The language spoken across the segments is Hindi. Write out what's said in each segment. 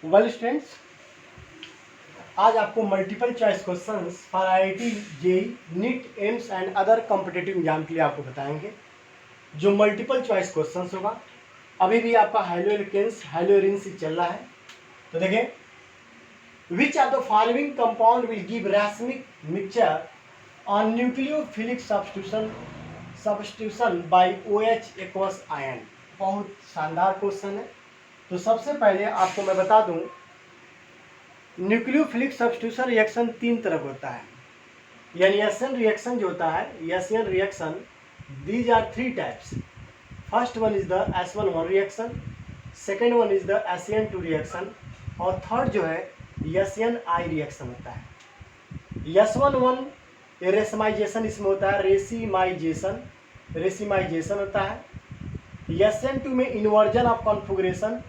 वेल स्टूडेंट्स, आज आपको multiple choice questions for IIT, JEE, NEET, AIIMS and other competitive exam के लिए आपको बताएंगे। जो मल्टीपल चॉइस क्वेश्चंस होगा, अभी भी आपका हाइलोरिंस ही चल रहा है। तो देखें, which are the following compound will give racemic mixture on nucleophilic substitution by OH aqueous ion. बहुत शानदार क्वेश्चन है। तो सबसे पहले आपको मैं बता दूं, न्यूक्लियोफिलिक सब्स्टिट्यूशन रिएक्शन तीन तरह का होता है। यानी एसएन रिएक्शन जो होता है, SN reaction, these are three types. First one is the S1 reaction, second one is the SN2 reaction, और थर्ड जो है SNI रिएक्शन होता है। S1 रेसमाइजेशन इसमें होता है, रेसिमाइजेशन होता है। SN2 में इन्वर्जन ऑफ कॉन्फ़िगरेशन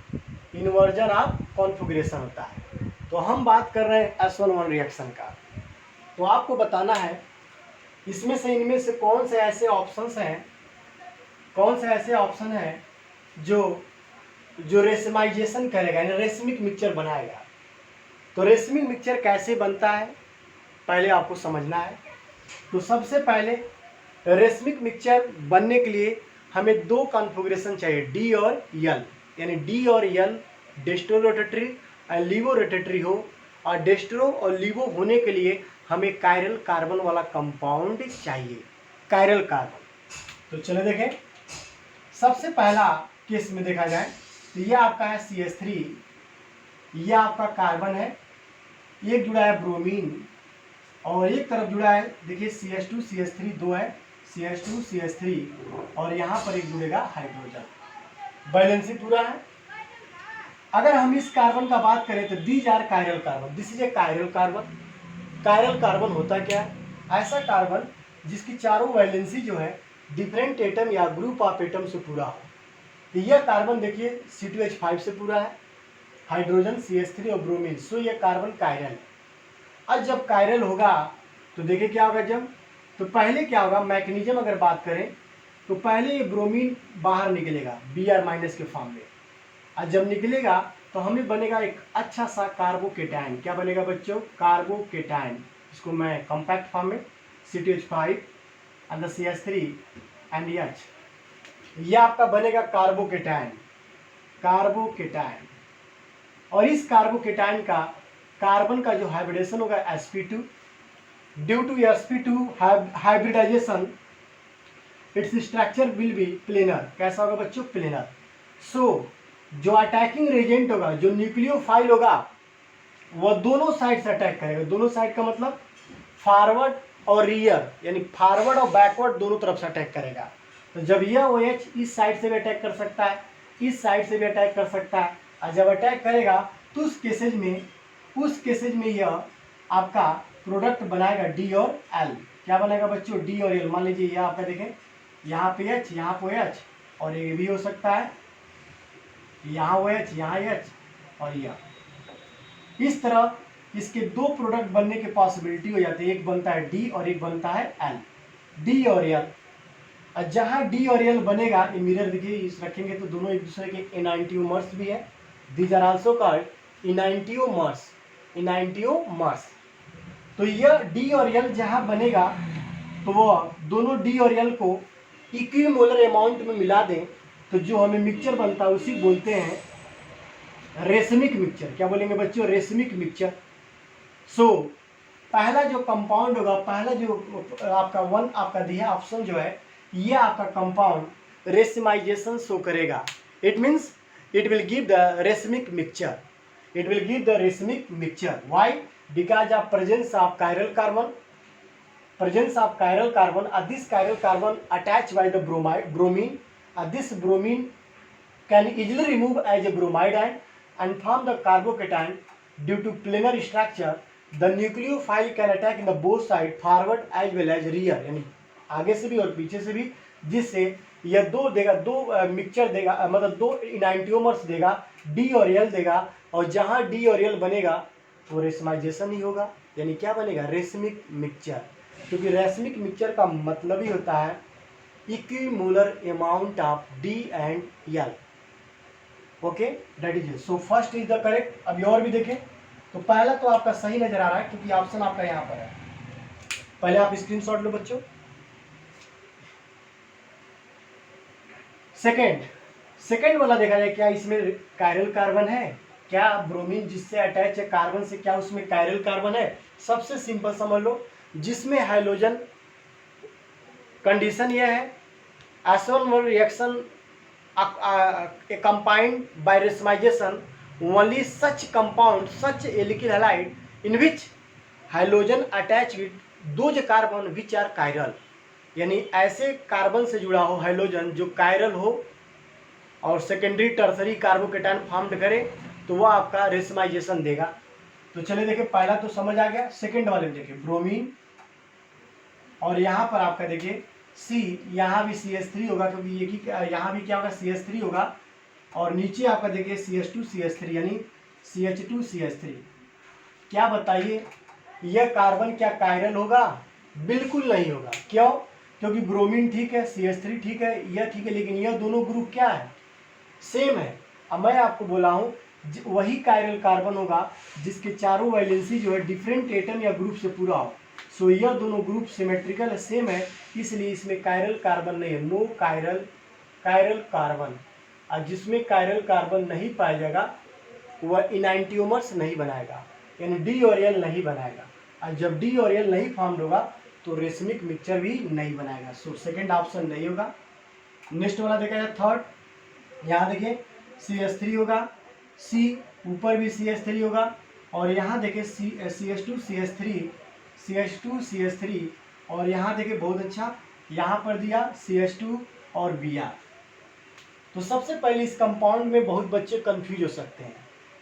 होता है। तो हम बात कर रहे हैं S1 रिएक्शन का। तो आपको बताना है इसमें से इनमें से कौन से ऐसे ऑप्शन हैं जो रेसमाइजेशन करेगा, यानी रेसमिक मिक्सचर बनाएगा। तो रेसमिक मिक्सचर कैसे बनता है पहले आपको समझना है। तो सबसे पहले रेसमिक मिक्सचर बनने के लिए हमें दो कॉन्फ़िगरेशन चाहिए, डी और यल। यानी डी और यल डेस्ट्रो रोटेटरी और लीवो रोटेटरी हो, और डेस्ट्रो और लीवो होने के लिए हमें कायरल कार्बन वाला कंपाउंड चाहिए, कायरल कार्बन। तो चलो देखें, सबसे पहला केस में देखा जाए तो यह आपका है CH3, यह आपका कार्बन है, एक जुड़ा है ब्रोमीन और एक तरफ जुड़ा है, देखिए CH2 CH3 दो है, CH2 CH3, और यहाँ पर एक जुड़ेगा हाइड्रोजन। बैलेंसिंग पूरा है। अगर हम इस कार्बन का बात करें तो these are chiral carbon, this is a chiral carbon. Chiral carbon होता क्या है? ऐसा कार्बन जिसकी चारों वैलेंसी जो है डिफरेंट एटम या ग्रुप ऑफ एटम से पूरा हो। तो यह कार्बन देखिए C2H5 से पूरा है, हाइड्रोजन CH3 और ब्रोमीन, सो यह कार्बन कायरल है। अब जब कायरल होगा तो देखिए क्या होगा। जब तो पहले क्या होगा, मैकेनिज्म अगर बात करें तो पहले ये ब्रोमीन बाहर निकलेगा Br- के फॉर्म में, और जब निकलेगा तो हमें बनेगा एक अच्छा सा कार्बोकेटायन। क्या बनेगा बच्चों? कार्बोकेटायन। इसको मैं कॉम्पैक्ट फॉर्म में C2H5 and CH3 and H, यह आपका बनेगा कार्बोकेटायन। और इस कार्बोकेटायन का कार्बन का जो हाइब्रिडेशन होगा sp2, due to sp2 hybridization its structure will be planar. कैसा होगा बच्चों? प्लेनर। सो जो अटैकिंग रेजेंट होगा, जो न्यूक्लियोफाइल होगा, वह दोनों साइड से अटैक करेगा। दोनों साइड का मतलब फॉरवर्ड और रियर, यानी फॉरवर्ड और बैकवर्ड दोनों तरफ से अटैक करेगा। तो जब यह OH इस साइड से भी अटैक कर सकता है, इस साइड से भी अटैक कर सकता है, और जब अटैक करेगा तो उस केसेज में यह आपका प्रोडक्ट बनाएगा D और L। क्या बनाएगा बच्चों? D और L। मान लीजिए यह आपका देखें, यहाँ पे H, यहाँ पे H, और ये भी हो सकता है यहाँ OH, यहाँ H, और यह इस तरह इसके दो प्रोडक्ट बनने की पॉसिबिलिटी हो जाती है। एक बनता है D और एक बनता है L, D और L। जहाँ D और L बनेगा, ये मिरर देखिए इस रखेंगे तो दोनों एक दूसरे के एनांटियोमर्स भी है। These are also called enantiomers. तो यह D और L जहाँ बनेगा तो वो दोनों D और L को इक्विमोलर अमाउंट में मिला दें तो जो हमें मिक्सचर बनता है उसी बोलते हैं रेसमिक मिक्सचर। क्या बोलेंगे बच्चों? Racemic mixture. सो पहला जो कंपाउंड होगा, पहला जो आपका दिया ऑप्शन जो है, ये आपका कंपाउंड रेसमाइजेशन शो करेगा। It means it will give the racemic mixture. Why? Because of presence of chiral carbon, this chiral carbon attached by the bromine, this bromine can easily remove as a bromide ion and form the carbocation. Due to planar structure, the nucleophile can attack in the both side, forward as well as rear, यानी आगे से भी और पीछे से भी, जिससे यह दो मिक्सचर देगा, मतलब दो इनांटियोमर्स देगा, D और L देगा, और जहाँ D और L बनेगा वो रेसमाइजेशन ही होगा। यानी क्या बनेगा? Racemic mixture. क्योंकि रेसमिक मिक्सचर का मतलब ही होता है equimolar amount of D and L। Okay, that is so first is the correct. अभी और भी देखें तो पहला तो आपका सही नजर आ रहा है क्योंकि ऑप्शन आपका यहाँ पर है। पहले आप स्क्रीनशॉट लो बच्चों। सेकेंड वाला देखा जाए क्या इसमें कायरल कार्बन है, क्या ब्रोमीन जिससे अटैच है कार्बन से, क्या उसमें कायरल कार्बन है? सबसे सिंपल समझ लो, जिसमें हाइड्रोजन कंडीशन यह है S1 reaction combined by racemization only such compound such alkyl halide in which halogen attach with those carbon which are chiral, यानी ऐसे कार्बन से जुड़ा हो हाइड्रोजन जो कायरल हो और सेकेंडरी टर्सरी कार्बोकेटायन फॉर्म्ड करे तो वह आपका रेसमाइजेशन देगा। तो चलिए देखिए, पहला तो समझ आ गया। सेकेंड वाले में देखिए ब्रोमीन, और यहाँ पर आपका देखिए सी, यहाँ भी CH3 होगा क्योंकि ये की यहाँ भी क्या होगा CH3 होगा, और नीचे आपका देखिए CH2CH3 यानी CH2CH3। क्या बताइए यह कार्बन क्या कायरल होगा? बिल्कुल नहीं होगा। क्यों? क्योंकि ब्रोमीन ठीक है, CH3 ठीक है, यह ठीक है, लेकिन यह दोनों ग्रुप क्या है? सेम है। अब मैं आपको बोला हूँ वही कायरल कार्बन होगा जिसके चारों वैलेंसी जो है डिफरेंट एटम या ग्रुप से पूरा हो। सो यह दोनों ग्रुप सिमेट्रिकल है, सेम है, इसलिए इसमें कायरल कार्बन नहीं है, नो कायरल कार्बन। और जिसमें कायरल कार्बन नहीं पाया जाएगा वह इनैंटियोमर्स नहीं बनाएगा, यानी डी और एल नहीं बनाएगा, और जब डी और एल नहीं फॉर्म होगा तो रेशमिक मिक्सचर भी नहीं बनाएगा। सो सेकेंड ऑप्शन नहीं होगा। नेक्स्ट वाला देखा जाए थर्ड, यहाँ देखिए CH3 होगा, सी ऊपर भी CH3 होगा, और यहाँ देखिए CH2CH3 और यहाँ देखिए बहुत अच्छा यहाँ पर दिया CH2 और Br। तो सबसे पहले इस कंपाउंड में बहुत बच्चे कंफ्यूज हो सकते हैं।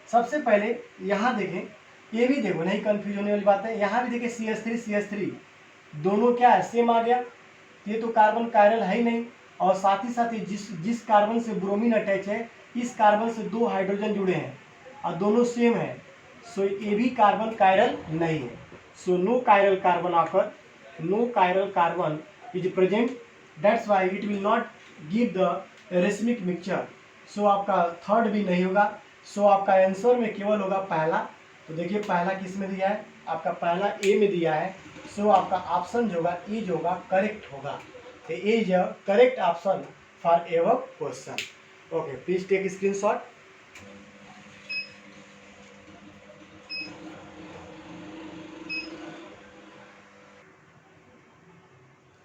सबसे पहले यहाँ देखें, ये भी देखो नहीं कंफ्यूज होने वाली बात है, यहाँ भी देखिए CH3 दोनों क्या है? सेम आ गया। ये तो कार्बन कायरल है ही नहीं, और साथ ही जिस कार्बन से ब्रोमीन अटैच है इस कार्बन से दो हाइड्रोजन जुड़े हैं और दोनों सेम है, सो ये भी कार्बन कायरल नहीं है। So no chiral carbon occur, no chiral carbon is present, that's why it will not give the racemic mixture. So आपका थर्ड भी नहीं होगा। सो आपका आंसर में केवल होगा पहला। तो देखिए पहला किस में दिया है? आपका पहला ए में दिया है। सो आपका ऑप्शन जो होगा ई जो होगा करेक्ट होगा। A is a correct option for ever question. Okay, please take screenshot.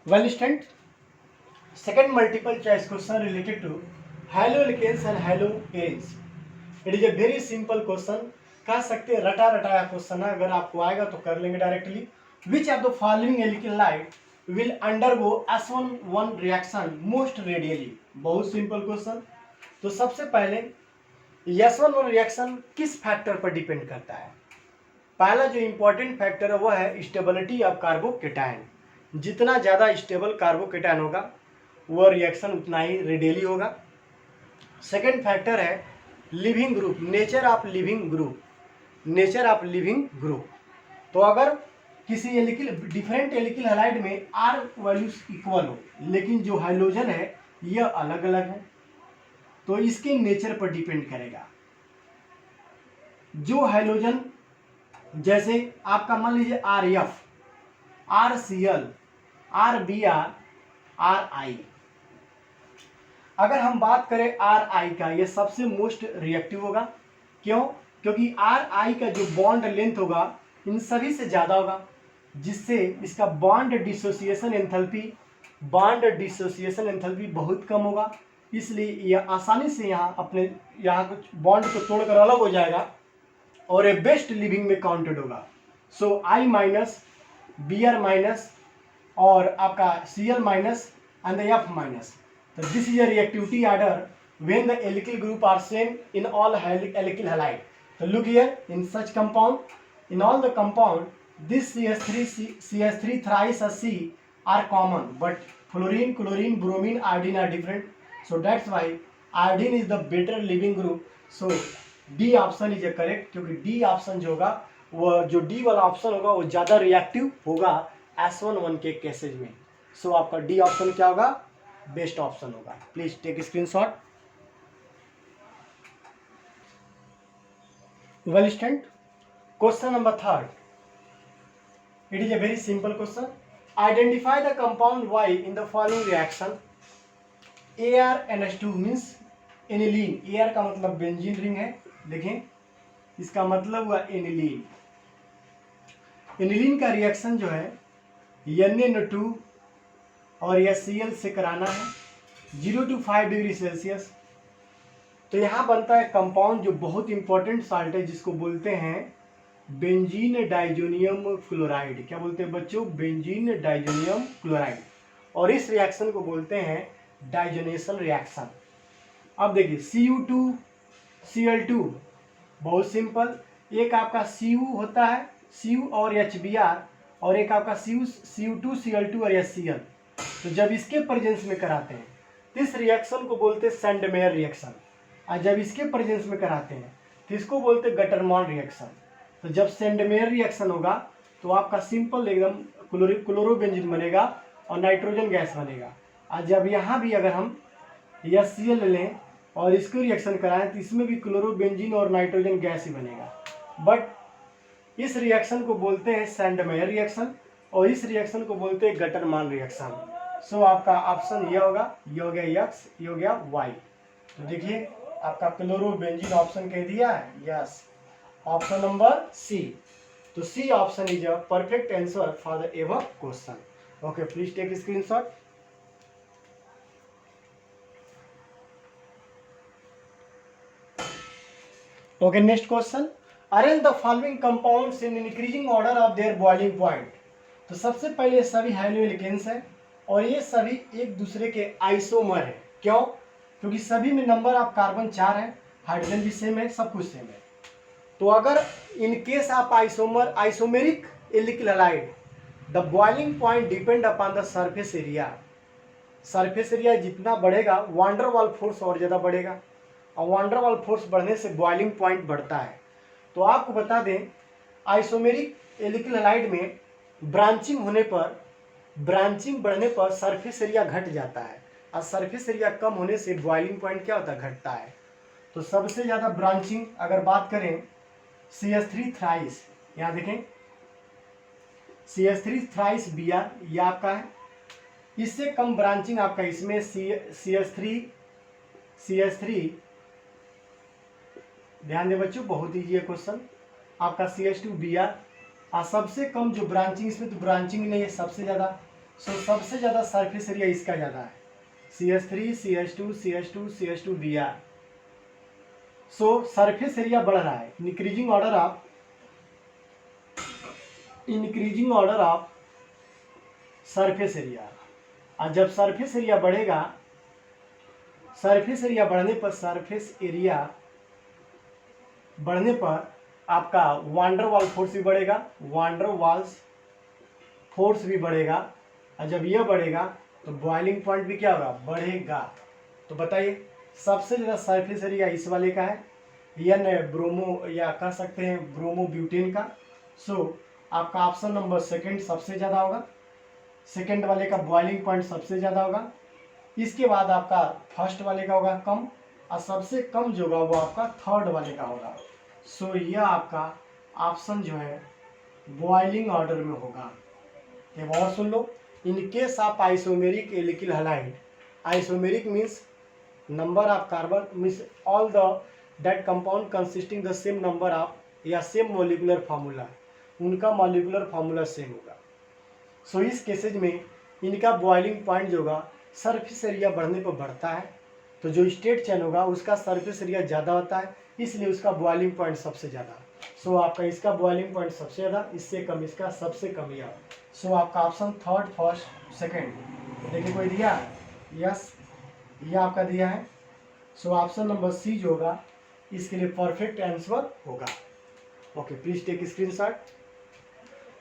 Well student, second multiple choice question related to haloalkanes and haloanes. It is a very simple question. कह सकते हैं रटा रटाया क्वेश्चन है, अगर आपको आएगा तो कर लेंगे directly. Which of the following alkyl halide will undergo S1 reaction most radially? बहुत सिंपल क्वेश्चन। तो सबसे पहले S1 रिएक्शन किस फैक्टर पर डिपेंड करता है? पहला जो इंपॉर्टेंट फैक्टर है वह है स्टेबिलिटी ऑफ कार्बोकेटायन। जितना ज़्यादा स्टेबल कार्बोकेटायन होगा वह रिएक्शन उतना ही रेडियली होगा। सेकेंड फैक्टर है leaving group, nature of leaving group. तो अगर किसी डिफरेंट एल्किल हैलाइड में R वैल्यूज इक्वल हो लेकिन जो हाइड्रोजन है यह अलग अलग है, तो इसके नेचर पर डिपेंड करेगा। जो हाइड्रोजन जैसे आपका मान लीजिए RF, RCl, RBr, RI, अगर हम बात करें RI का, यह सबसे मोस्ट रिएक्टिव होगा। क्यों? क्योंकि RI का जो बॉन्ड लेंथ होगा इन सभी से ज़्यादा होगा, जिससे इसका बॉन्ड डिसोसिएशन एंथैल्पी बहुत कम होगा, इसलिए यह आसानी से यहाँ कुछ बॉन्ड को तोड़कर अलग हो जाएगा और ये बेस्ट लिविंग में काउंटेड होगा। सो I माइनस, Br माइनस और आपका Cl minus and the F minus. So this is a reactivity order when the alkyl group are same in all alkyl halide. So look here, in such compound, in all the compound, this CH3 thrice a C are common, but fluorine, chlorine, bromine, iodine are different. So that's why iodine is the better living group. So D option is a correct, क्योंकि D option जो होगा वो जो D वाला ऑप्शन होगा वो ज़्यादा रिएक्टिव होगा S1 के केसेज में। सो आपका D ऑप्शन क्या होगा? बेस्ट ऑप्शन होगा। Please take screenshot. Well stand. Question number third. It is a very simple question. Identify the compound Y in the following reaction. ArNH2 means aniline. Ar का मतलब बेंजीन रिंग है. देखें, इसका मतलब हुआ एनिलीन. एनिलीन का रिएक्शन जो है NaNO2 और HCl से कराना है 0 to 5 डिग्री सेल्सियस. तो यहाँ बनता है कंपाउंड जो बहुत इंपॉर्टेंट साल्ट है, जिसको बोलते हैं बेंजीन डाइजोनियम क्लोराइड. क्या बोलते हैं बच्चों? Benzene diazonium chloride. और इस रिएक्शन को बोलते हैं डाइजोनेशन रिएक्शन. अब देखिए Cu2Cl2 बहुत सिंपल. एक आपका Cu होता है, Cu और HBr, और एक आपका Cu2Cl2 और HCl. तो जब इसके प्रेजेंस में कराते हैं तो इस रिएक्शन को बोलते हैं सैंडमेयर रिएक्शन. और जब इसके प्रेजेंस में कराते हैं तो इसको बोलते हैं गटरमॉन रिएक्शन. तो जब सैंडमेयर रिएक्शन होगा तो आपका सिंपल एकदम क्लोरोबेंजीन बनेगा और नाइट्रोजन गैस बनेगा. और जब यहाँ भी अगर हम HCl लें और इसको रिएक्शन कराएं तो इसमें भी क्लोरोबेंजीन और नाइट्रोजन गैस ही बनेगा. बट इस रिएक्शन को बोलते हैं सैंडमेयर रिएक्शन और इस रिएक्शन को बोलते हैं गटरमॉन रिएक्शन. सो आपका ऑप्शन ये होगा, ये हो गया X, ये हो गया Y. तो देखिए आपका क्लोरोबेंजीन ऑप्शन कह दिया है. Yes, option number C. तो C option is a perfect answer for the above question. Okay, please take screenshot. Okay, next question. Arrange the following compounds in increasing order of their boiling point. तो सबसे पहले सभी हाइड्रोलिकेन्स हैं और ये सभी एक दूसरे के आइसोमर हैं. क्यों? क्योंकि सभी में नंबर ऑफ कार्बन 4 है, हाइड्रोजन भी सेम है, सब कुछ सेम है. तो अगर इन case of isomeric alkyl halide, the boiling point depend upon the surface area. Surface area जितना बढ़ेगा वान डेर वाल फोर्स और ज़्यादा बढ़ेगा, और वान डेर वाल फोर्स बढ़ने से बॉइलिंग पॉइंट बढ़ता है. तो आपको बता दें आइसोमेरिक एल्किल हैलाइड में ब्रांचिंग बढ़ने पर सरफेस एरिया घट जाता है, और सरफेस एरिया कम होने से बॉइलिंग पॉइंट क्या होता है? घटता है. तो सबसे ज़्यादा ब्रांचिंग अगर बात करें CH3 थ्राइस, यहाँ देखें CH3 थ्राइस Br ये आपका है. इससे कम ब्रांचिंग आपका इसमें CH3 ध्यान दें बच्चों, बहुत ईजी है क्वेश्चन. आपका CH2Br. और सबसे कम जो ब्रांचिंग, इसमें तो ब्रांचिंग नहीं है सबसे ज़्यादा. सो सबसे ज़्यादा सरफेस एरिया इसका ज़्यादा है, CH3 CH2 CH2 CH2Br. सो सरफेस एरिया बढ़ रहा है, increasing order of surface area. और जब सरफेस एरिया बढ़ेगा, सरफेस एरिया बढ़ने पर आपका वान डेर वाल फोर्स भी बढ़ेगा, और जब यह बढ़ेगा तो बॉइलिंग पॉइंट भी क्या होगा? बढ़ेगा. तो बताइए सबसे ज़्यादा सरफेस एरिया इस वाले का है, N ब्रोमो या कह सकते हैं ब्रोमो ब्यूटेन का. सो आपका ऑप्शन नंबर सेकंड सबसे ज़्यादा होगा. सेकंड वाले का बॉइलिंग पॉइंट सबसे ज़्यादा होगा. इसके बाद आपका फर्स्ट वाले का होगा कम, और सबसे कम जो होगा वो आपका थर्ड वाले का होगा. सो यह आपका ऑप्शन जो है बॉइलिंग ऑर्डर में होगा. एक और सुन लो. In case of isomeric alkyl halide, isomeric means number of carbon means all the that compound consisting the same number of या सेम मॉलिक्यूलर फार्मूला, उनका मॉलिक्यूलर फार्मूला सेम होगा. सो इस केसेज में इनका बॉइलिंग पॉइंट जो होगा सरफेस एरिया बढ़ने पर बढ़ता है. तो जो स्टेट चेन होगा उसका सरफेस एरिया ज़्यादा होता है, इसलिए उसका बॉइलिंग पॉइंट सबसे ज़्यादा. सो आपका इसका बॉइलिंग पॉइंट सबसे ज़्यादा, इससे कम इसका सबसे कम या. सो आपका ऑप्शन थर्ड, फर्स्ट, सेकंड. देखिए कोई दिया है? यस, ये आपका दिया है. सो ऑप्शन नंबर C जो होगा इसके लिए परफेक्ट आंसर होगा. Okay, please take screenshot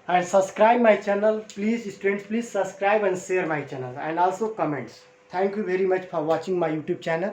and subscribe my channel. Please students, please subscribe and share my channel and also comments. Thank you very much for watching my YouTube channel.